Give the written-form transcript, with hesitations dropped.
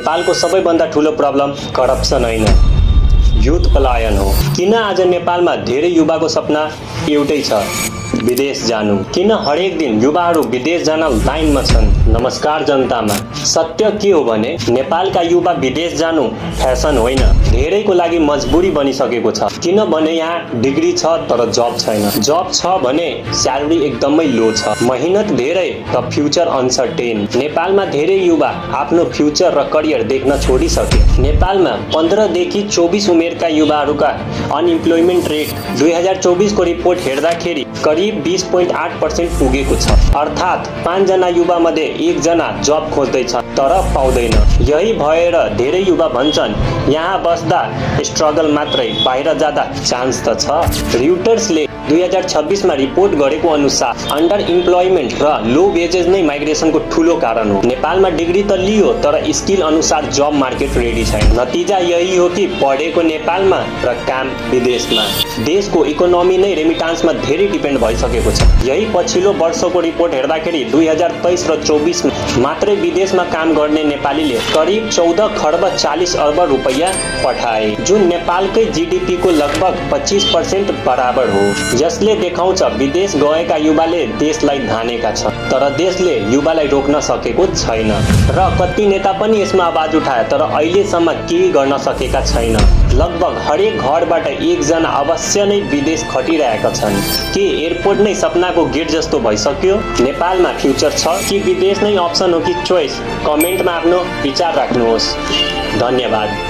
नेपालको सबैभन्दा ठूलो प्रब्लम करप्सन होइन, युथ पलायन हो। किन आज नेपालमा धेरै युवाको सपना एउटै छ, विदेश जानु? किन हरेक दिन युवाहरू विदेश जान लाइनमा छन्? नमस्कार जनतामा, सत्य के हो भने नेपालका युवा विदेश जानु फ्यासन होइन, धेरैको लागि मजबुरी बनिसकेको छ। किनभने यहाँ डिग्री छ तर जब छैन, जब छ भने स्यालेरी एकदमै लो छ, मेहनत धेरै र फ्युचर अनसर्टेन। नेपालमा धेरै युवा आफ्नो फ्युचर र करियर देख्न छोडिसके। नेपालमा 15 देखि 24 उमेरका युवाहरूका अनइम्प्लोइमेन्ट रेट 2024 को रिपोर्ट हेर्दाखेरि करिब 20.8% पुगेको छ। अर्थात् 5 जना युवा मध्ये 1 जना जब खोज्दैछ तर पाउँदैन। यही भएर धेरै युवा भन्छन् यहाँ बस्दा स्ट्रगल मात्रै, बाहिर जाँदा चान्स त छ। रिउटर्सले 2026 मा रिपोर्ट गरेको अनुसार अन्डर इम्प्लोइमेन्ट र लो वेजेस नै माइग्रेसनको ठूलो कारण हो। नेपालमा डिग्री त लियो तर स्किल अनुसार जब मार्केट रेडी छैन। नतिजा यही हो कि पढेको नेपालमा र काम विदेशमा। देशको इकोनोमी नै रेमिटान्समा धेरै डिपेन्ड भइसकेको छ। यही पछिल्लो वर्षको रिपोर्ट हेर्दाखेरि 2023 र 24 मात्रै विदेशमा काम गर्ने नेपालीले करिब 14 खर्ब 40 अर्ब रुपैयाँ पठाए, जुन नेपालकै जीडीपी को लगभग 25% बराबर हो। यसले देखाउँछ विदेश गएका युवाले देशलाई धानेका छन् तर देशले युवालाई रोक्न सकेको छैन। र कति नेता पनि यसमा आवाज उठाए तर अहिलेसम्म केही गर्न सकेका छैन। लगभग हरेक घरबाट 1 जना अवश्य नै विदेश खटिरहेका छन्। के एयरपोर्ट नै सपनाको गेट जस्तो भइसक्यो? नेपालमा फ्युचर छ कि विदेश नै अप्सन हो कि चोइस? कमेन्टमा आफ्नो विचार राख्नुहोस्। धन्यवाद।